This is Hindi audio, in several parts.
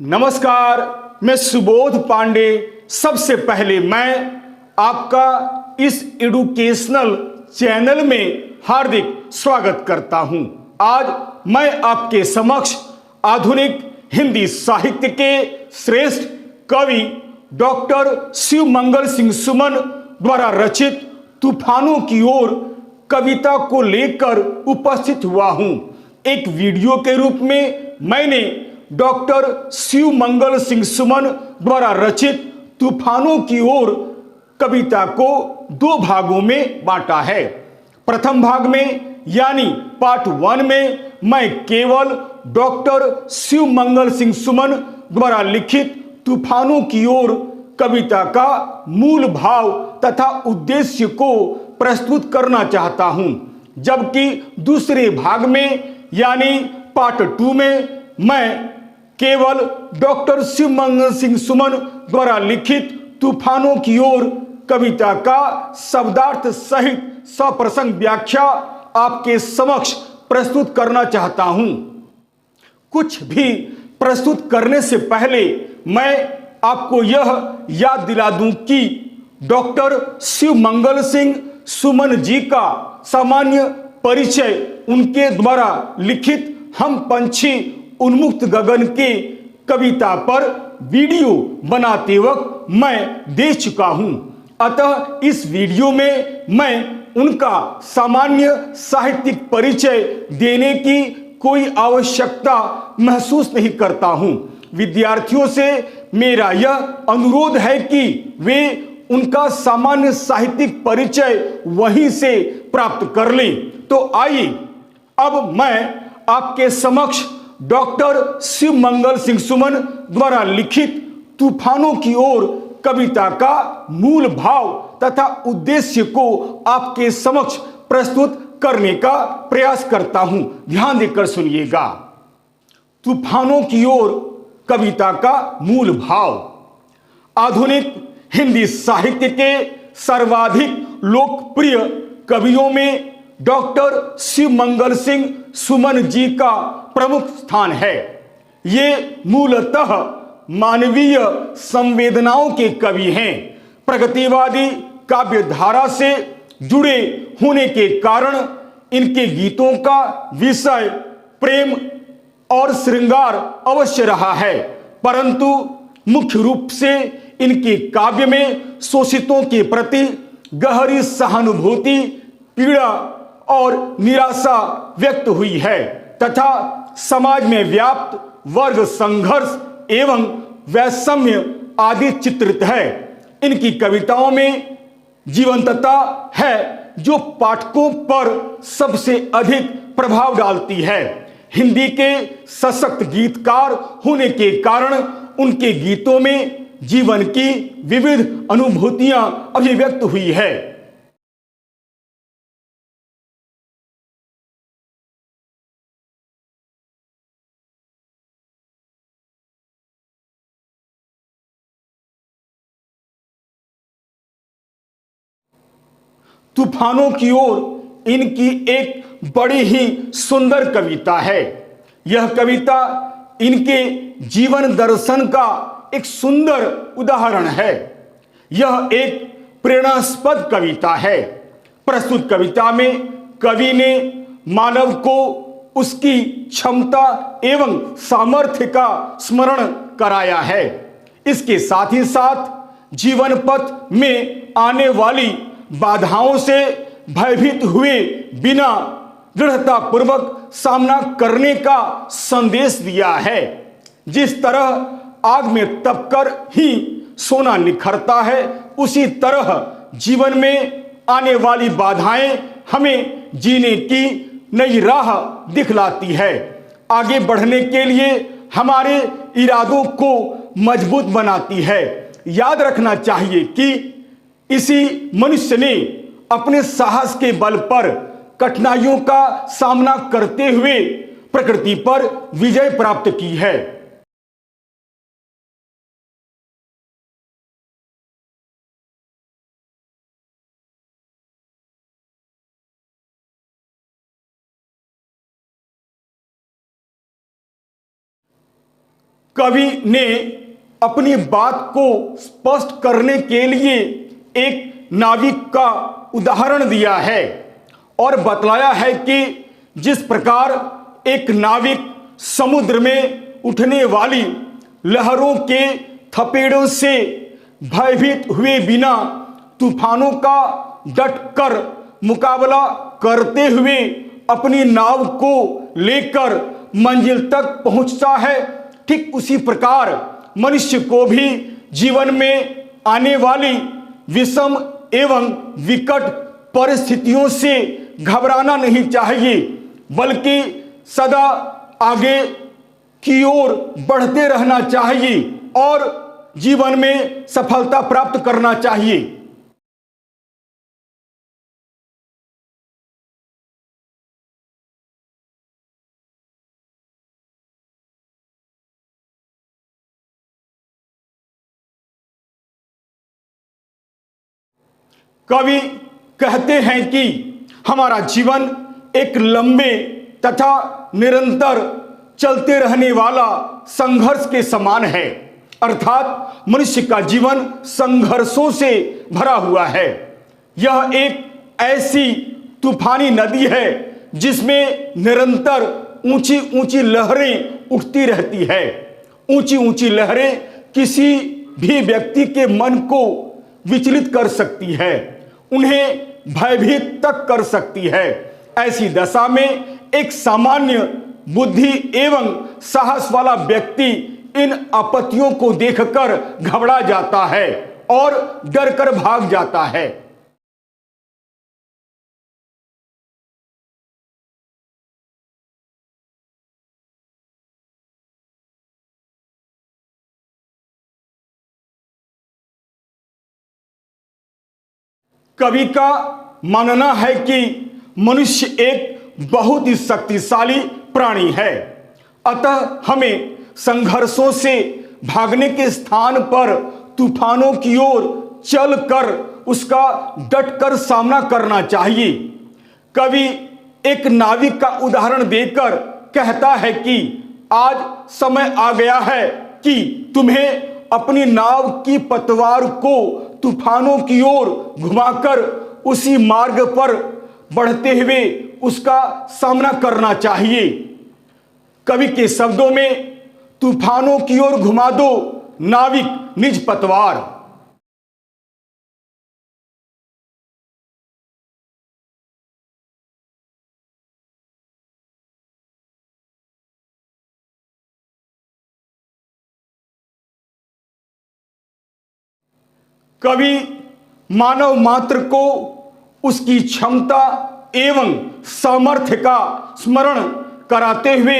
नमस्कार, मैं सुबोध पांडे। सबसे पहले मैं आपका इस एडुकेशनल चैनल में हार्दिक स्वागत करता हूं। आज मैं आपके समक्ष आधुनिक हिंदी साहित्य के श्रेष्ठ कवि डॉक्टर शिव मंगल सिंह सुमन द्वारा रचित तूफानों की ओर कविता को लेकर उपस्थित हुआ हूं। एक वीडियो के रूप में मैंने डॉक्टर शिव मंगल सिंह सुमन द्वारा रचित तूफानों की ओर कविता को दो भागों में बांटा है। प्रथम भाग में यानी पार्ट 1 में मैं केवल डॉक्टर शिव मंगल सिंह सुमन द्वारा लिखित तूफानों की ओर कविता का मूल भाव तथा उद्देश्य को प्रस्तुत करना चाहता हूं, जबकि दूसरे भाग में यानी पार्ट 2 में मैं केवल डॉक्टर शिव मंगल सिंह सुमन द्वारा लिखित तूफानों की ओर कविता का शब्दार्थ सहित सप्रसंग व्याख्या आपके समक्ष प्रस्तुत करना चाहता हूं। कुछ भी प्रस्तुत करने से पहले मैं आपको यह याद दिला दूं कि डॉक्टर शिव मंगल सिंह सुमन जी का सामान्य परिचय उनके द्वारा लिखित हम पंछी उन्मुक्त गगन के कविता पर वीडियो बनाते वक्त मैं दे चुका हूं। अतः इस वीडियो में मैं उनका सामान्य साहित्यिक परिचय देने की कोई आवश्यकता महसूस नहीं करता हूं। विद्यार्थियों से मेरा यह अनुरोध है कि वे उनका सामान्य साहित्यिक परिचय वहीं से प्राप्त कर लें। तो आइए अब मैं आपके समक्ष डॉक्टर शिव मंगल सिंह सुमन द्वारा लिखित तूफानों की ओर कविता का मूल भाव तथा उद्देश्य को आपके समक्ष प्रस्तुत करने का प्रयास करता हूं। ध्यान देकर सुनिएगा। तूफानों की ओर कविता का मूल भाव। आधुनिक हिंदी साहित्य के सर्वाधिक लोकप्रिय कवियों में डॉक्टर शिव मंगल सिंह सुमन जी का प्रमुख स्थान है। ये मूलतः मानवीय संवेदनाओं के कवि हैं। प्रगतिवादी काव्य धारा से जुड़े होने के कारण इनके गीतों का विषय प्रेम और श्रृंगार अवश्य रहा है, परंतु मुख्य रूप से इनके काव्य में शोषितों के प्रति गहरी सहानुभूति, पीड़ा और निराशा व्यक्त हुई है तथा समाज में व्याप्त वर्ग संघर्ष एवं वैषम्य आदि चित्रित है। इनकी कविताओं में जीवंतता है जो पाठकों पर सबसे अधिक प्रभाव डालती है। हिंदी के सशक्त गीतकार होने के कारण उनके गीतों में जीवन की विविध अनुभूतियां अभिव्यक्त हुई है। तूफानों की ओर इनकी एक बड़ी ही सुंदर कविता है। यह कविता इनके जीवन दर्शन का एक सुंदर उदाहरण है। यह एक प्रेरणास्पद कविता है। प्रस्तुत कविता में कवि ने मानव को उसकी क्षमता एवं सामर्थ्य का स्मरण कराया है। इसके साथ ही साथ जीवन पथ में आने वाली बाधाओं से भयभीत हुए बिना दृढ़ता पूर्वक सामना करने का संदेश दिया है। जिस तरह आग में तपकर ही सोना निखरता है, उसी तरह जीवन में आने वाली बाधाएं हमें जीने की नई राह दिखलाती है। आगे बढ़ने के लिए हमारे इरादों को मजबूत बनाती है। याद रखना चाहिए कि इसी मनुष्य ने अपने साहस के बल पर कठिनाइयों का सामना करते हुए प्रकृति पर विजय प्राप्त की है। कवि ने अपनी बात को स्पष्ट करने के लिए एक नाविक का उदाहरण दिया है और बतलाया है कि जिस प्रकार एक नाविक समुद्र में उठने वाली लहरों के थपेड़ों से भयभीत हुए बिना तूफानों का डटकर मुकाबला करते हुए अपनी नाव को लेकर मंजिल तक पहुंचता है, ठीक उसी प्रकार मनुष्य को भी जीवन में आने वाली विषम एवं विकट परिस्थितियों से घबराना नहीं चाहिए, बल्कि सदा आगे की ओर बढ़ते रहना चाहिए और जीवन में सफलता प्राप्त करना चाहिए। कवि कहते हैं कि हमारा जीवन एक लंबे तथा निरंतर चलते रहने वाला संघर्ष के समान है, अर्थात मनुष्य का जीवन संघर्षों से भरा हुआ है। यह एक ऐसी तूफानी नदी है जिसमें निरंतर ऊंची ऊंची लहरें उठती रहती है। ऊंची ऊंची लहरें किसी भी व्यक्ति के मन को विचलित कर सकती है, उन्हें भयभीत तक कर सकती है। ऐसी दशा में एक सामान्य बुद्धि एवं साहस वाला व्यक्ति इन आपत्तियों को देखकर घबरा जाता है और डरकर भाग जाता है। कवि का मानना है कि मनुष्य एक बहुत ही शक्तिशाली प्राणी है, अतः हमें संघर्षों से भागने के स्थान पर तूफानों की ओर चलकर उसका डटकर सामना करना चाहिए। कवि एक नाविक का उदाहरण देकर कहता है कि आज समय आ गया है कि तुम्हें अपनी नाव की पतवार को तूफानों की ओर घुमाकर उसी मार्ग पर बढ़ते हुए उसका सामना करना चाहिए। कवि के शब्दों में तूफानों की ओर घुमा दो नाविक निज पतवार। कवि मानव मात्र को उसकी क्षमता एवं सामर्थ्य का स्मरण कराते हुए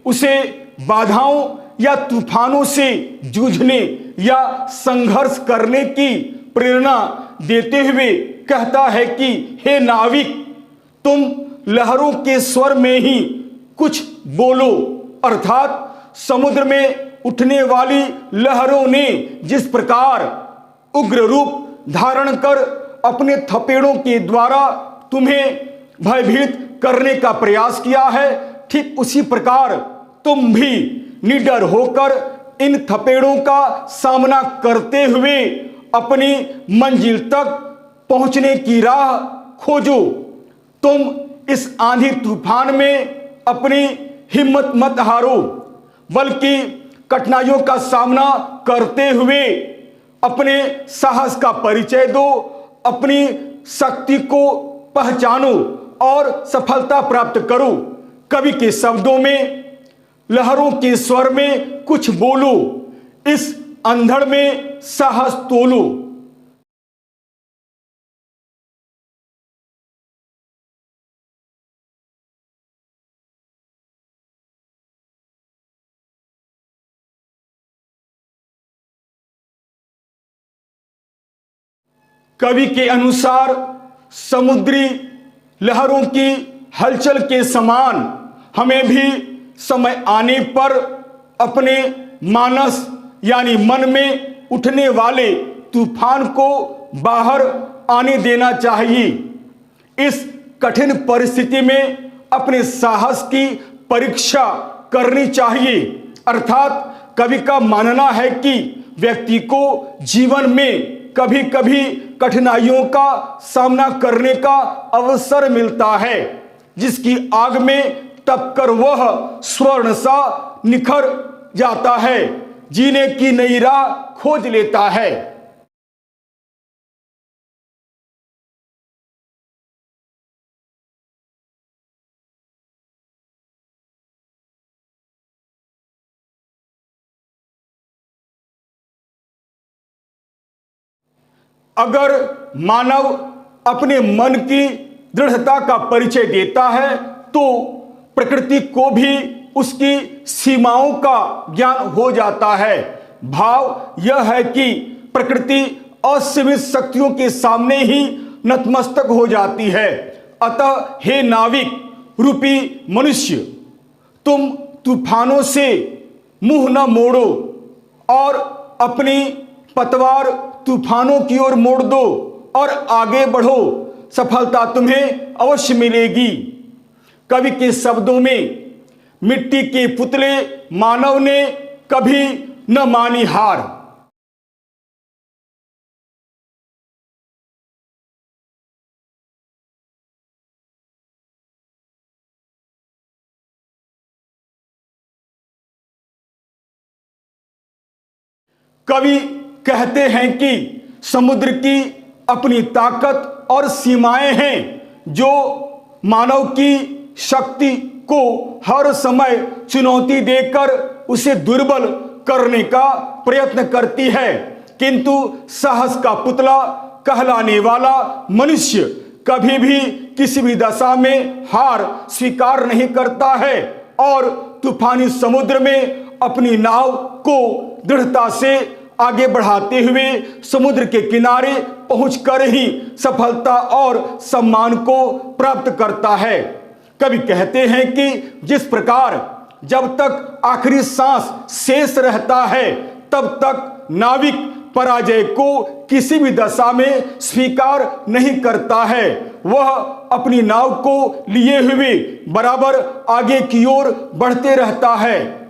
उसे बाधाओं या तूफानों से जूझने या संघर्ष करने की प्रेरणा देते हुए कहता है कि हे नाविक, तुम लहरों के स्वर में ही कुछ बोलो, अर्थात समुद्र में उठने वाली लहरों ने जिस प्रकार उग्र रूप धारण कर अपने थपेड़ों के द्वारा तुम्हें भयभीत करने का प्रयास किया है, ठीक उसी प्रकार तुम भी निडर होकर इन थपेड़ों का सामना करते हुए अपनी मंजिल तक पहुंचने की राह खोजो। तुम इस आंधी तूफान में अपनी हिम्मत मत हारो, बल्कि कठिनाइयों का सामना करते हुए अपने साहस का परिचय दो, अपनी शक्ति को पहचानो और सफलता प्राप्त करो। कवि के शब्दों में लहरों के स्वर में कुछ बोलो, इस अंधड़ में साहस तोलो। कवि के अनुसार समुद्री लहरों की हलचल के समान हमें भी समय आने पर अपने मानस यानी मन में उठने वाले तूफान को बाहर आने देना चाहिए। इस कठिन परिस्थिति में अपने साहस की परीक्षा करनी चाहिए, अर्थात कवि का मानना है कि व्यक्ति को जीवन में कभी कभी कठिनाइयों का सामना करने का अवसर मिलता है, जिसकी आग में तपकर वह स्वर्ण सा निखर जाता है, जीने की नई राह खोज लेता है। अगर मानव अपने मन की दृढ़ता का परिचय देता है तो प्रकृति को भी उसकी सीमाओं का ज्ञान हो जाता है। भाव यह है कि प्रकृति असीमित शक्तियों के सामने ही नतमस्तक हो जाती है। अतः हे नाविक रूपी मनुष्य, तुम तूफानों से मुंह न मोड़ो और अपनी पतवार तूफानों की ओर मोड़ दो और आगे बढ़ो, सफलता तुम्हें अवश्य मिलेगी। कवि के शब्दों में मिट्टी के पुतले मानव ने कभी न मानी हार। कवि कहते हैं कि समुद्र की अपनी ताकत और सीमाएं हैं जो मानव की शक्ति को हर समय चुनौती देकर उसे दुर्बल करने का प्रयत्न करती है, किंतु साहस का पुतला कहलाने वाला मनुष्य कभी भी किसी भी दशा में हार स्वीकार नहीं करता है और तूफानी समुद्र में अपनी नाव को दृढ़ता से आगे बढ़ाते हुए समुद्र के किनारे पहुंचकर ही सफलता और सम्मान को प्राप्त करता है। कवि कहते हैं कि जिस प्रकार जब तक आखिरी सांस शेष रहता है तब तक नाविक पराजय को किसी भी दशा में स्वीकार नहीं करता है, वह अपनी नाव को लिए हुए बराबर आगे की ओर बढ़ते रहता है।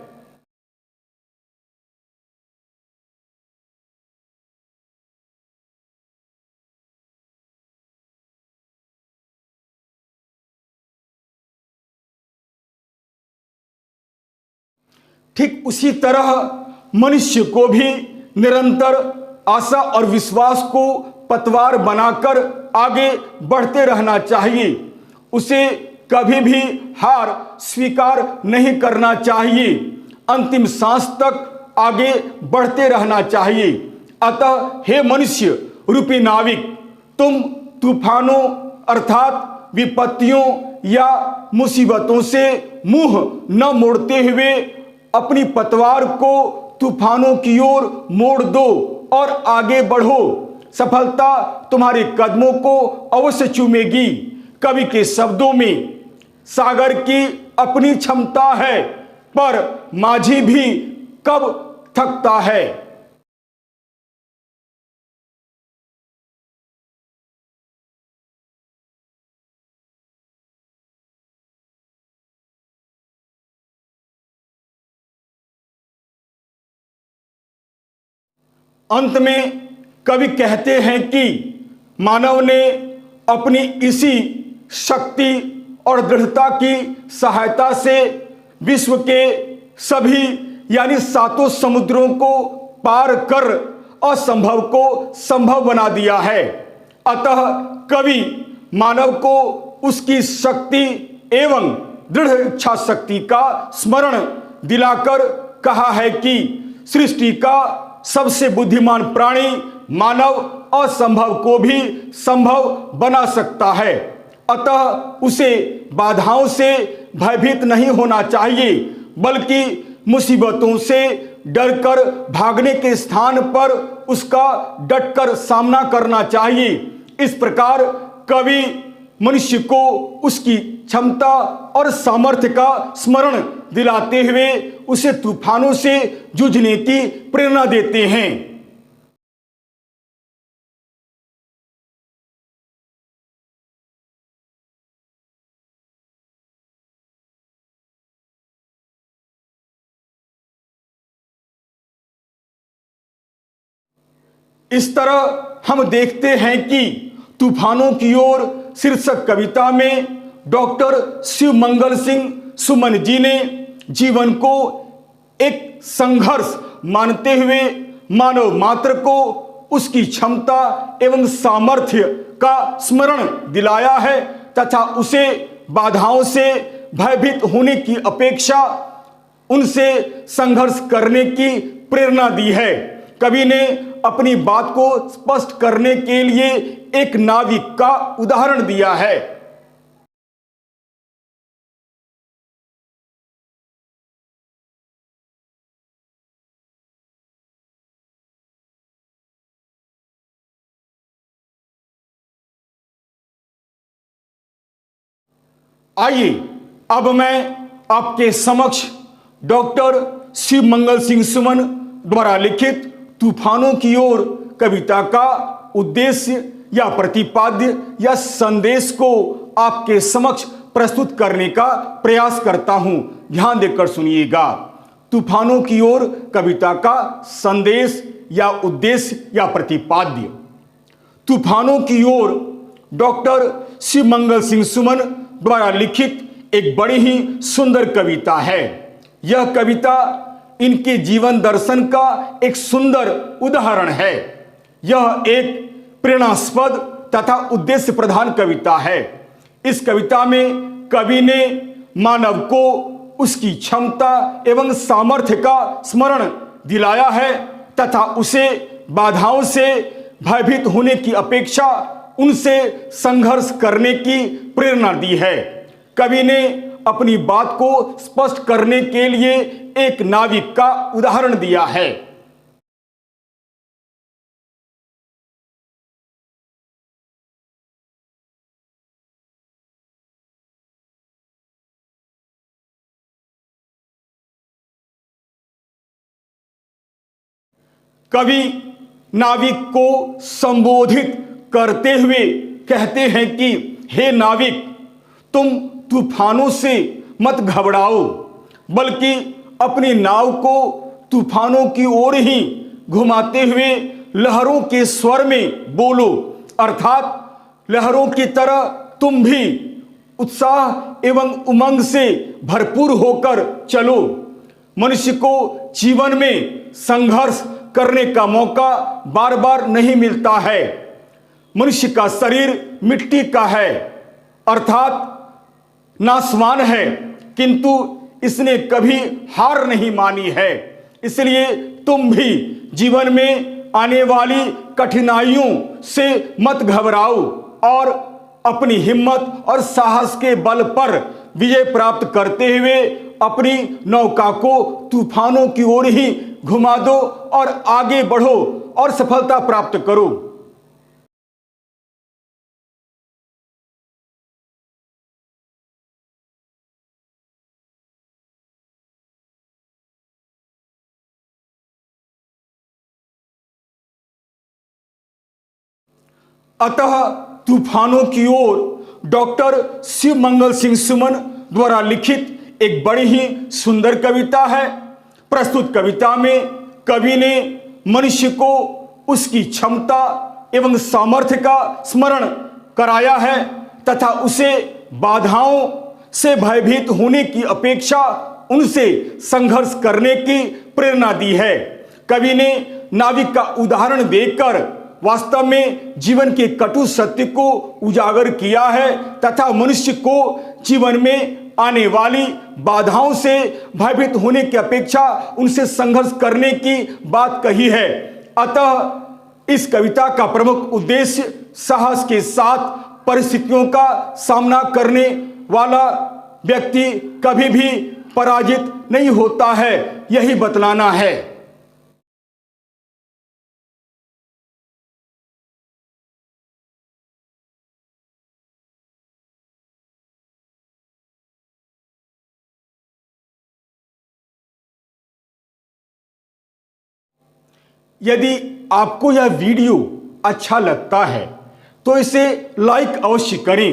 ठीक उसी तरह मनुष्य को भी निरंतर आशा और विश्वास को पतवार बनाकर आगे बढ़ते रहना चाहिए। उसे कभी भी हार स्वीकार नहीं करना चाहिए, अंतिम सांस तक आगे बढ़ते रहना चाहिए। अतः हे मनुष्य रूपी नाविक, तुम तूफानों अर्थात विपत्तियों या मुसीबतों से मुंह न मोड़ते हुए अपनी पतवार को तूफानों की ओर मोड़ दो और आगे बढ़ो, सफलता तुम्हारे कदमों को अवश्य चूमेगी। कवि के शब्दों में सागर की अपनी क्षमता है, पर माझी भी कब थकता है। अंत में कवि कहते हैं कि मानव ने अपनी इसी शक्ति और दृढ़ता की सहायता से विश्व के सभी यानी सातों समुद्रों को पार कर असंभव को संभव बना दिया है। अतः कवि मानव को उसकी शक्ति एवं दृढ़ इच्छा शक्ति का स्मरण दिलाकर कहा है कि सृष्टि का सबसे बुद्धिमान प्राणी मानव असंभव को भी संभव बना सकता है। अतः उसे बाधाओं से भयभीत नहीं होना चाहिए, बल्कि मुसीबतों से डरकर भागने के स्थान पर उसका डटकर सामना करना चाहिए। इस प्रकार कवि मनुष्य को उसकी क्षमता और सामर्थ्य का स्मरण दिलाते हुए उसे तूफानों से जूझने की प्रेरणा देते हैं। इस तरह हम देखते हैं कि तूफानों की ओर शीर्षक कविता में डॉक्टर शिव मंगल सिंह सुमन जी ने जीवन को एक संघर्ष मानते हुए मानव मात्र को उसकी क्षमता एवं सामर्थ्य का स्मरण दिलाया है तथा उसे बाधाओं से भयभीत होने की अपेक्षा उनसे संघर्ष करने की प्रेरणा दी है। कवि ने अपनी बात को स्पष्ट करने के लिए एक नाविक का उदाहरण दिया है। आइए अब मैं आपके समक्ष डॉक्टर शिव मंगल सिंह सुमन द्वारा लिखित तूफानों की ओर कविता का उद्देश्य या प्रतिपाद्य या संदेश को आपके समक्ष प्रस्तुत करने का प्रयास करता हूं। ध्यान देकर सुनिएगा। तूफानों की ओर कविता का संदेश या उद्देश्य या प्रतिपाद्य। तूफानों की ओर डॉक्टर शिव मंगल सिंह सुमन द्वारा लिखित एक बड़ी ही सुंदर कविता है। यह कविता इनके जीवन दर्शन का एक सुंदर उदाहरण है। यह एक प्रेरणास्पद तथा उद्देश्य प्रधान कविता है। इस कविता में कवि ने मानव को उसकी क्षमता एवं सामर्थ्य का स्मरण दिलाया है तथा उसे बाधाओं से भयभीत होने की अपेक्षा उनसे संघर्ष करने की प्रेरणा दी है। कवि ने अपनी बात को स्पष्ट करने के लिए एक नाविक का उदाहरण दिया है। कवि नाविक को संबोधित करते हुए कहते हैं कि हे नाविक, तुम तूफानों से मत घबराओ, बल्कि अपनी नाव को तूफानों की ओर ही घुमाते हुए लहरों के स्वर में बोलो, अर्थात लहरों की तरह तुम भी उत्साह एवं उमंग से भरपूर होकर चलो। मनुष्य को जीवन में संघर्ष करने का मौका बार बार नहीं मिलता है। मनुष्य का शरीर मिट्टी का है, अर्थात नाशवान है, किंतु इसने कभी हार नहीं मानी है। इसलिए तुम भी जीवन में आने वाली कठिनाइयों से मत घबराओ और अपनी हिम्मत और साहस के बल पर विजय प्राप्त करते हुए अपनी नौका को तूफानों की ओर ही घुमा दो और आगे बढ़ो और सफलता प्राप्त करो। अतः तूफानों की ओर डॉक्टर शिव मंगल सिंह सुमन द्वारा लिखित एक बड़ी ही सुंदर कविता है। प्रस्तुत कविता में कवि ने मनुष्य को उसकी क्षमता एवं सामर्थ्य का स्मरण कराया है तथा उसे बाधाओं से भयभीत होने की अपेक्षा उनसे संघर्ष करने की प्रेरणा दी है। कवि ने नाविक का उदाहरण देकर वास्तव में जीवन के कटु सत्य को उजागर किया है तथा मनुष्य को जीवन में आने वाली बाधाओं से भयभीत होने की अपेक्षा उनसे संघर्ष करने की बात कही है। अतः इस कविता का प्रमुख उद्देश्य साहस के साथ परिस्थितियों का सामना करने वाला व्यक्ति कभी भी पराजित नहीं होता है, यही बतलाना है। यदि आपको यह वीडियो अच्छा लगता है तो इसे लाइक अवश्य करें।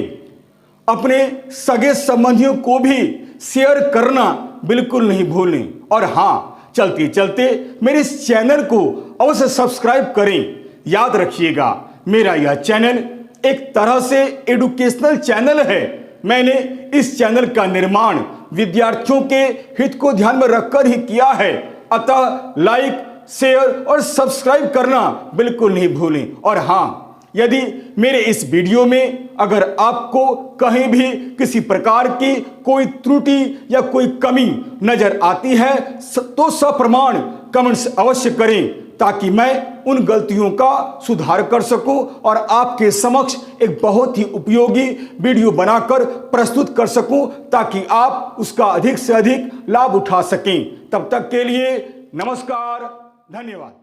अपने सगे संबंधियों को भी शेयर करना बिल्कुल नहीं भूलें। और हाँ, चलते चलते मेरे इस चैनल को अवश्य सब्सक्राइब करें याद रखिएगा, मेरा यह चैनल एक तरह से एजुकेशनल चैनल है। मैंने इस चैनल का निर्माण विद्यार्थियों के हित को ध्यान में रखकर ही किया है। अतः लाइक, शेयर और सब्सक्राइब करना बिल्कुल नहीं भूलें। और हाँ, यदि मेरे इस वीडियो में अगर आपको कहीं भी किसी प्रकार की कोई त्रुटि या कोई कमी नजर आती है तो सप्रमाण कमेंट्स अवश्य करें, ताकि मैं उन गलतियों का सुधार कर सकूं और आपके समक्ष एक बहुत ही उपयोगी वीडियो बनाकर प्रस्तुत कर सकूं, ताकि आप उसका अधिक से अधिक लाभ उठा सकें। तब तक के लिए नमस्कार, धन्यवाद।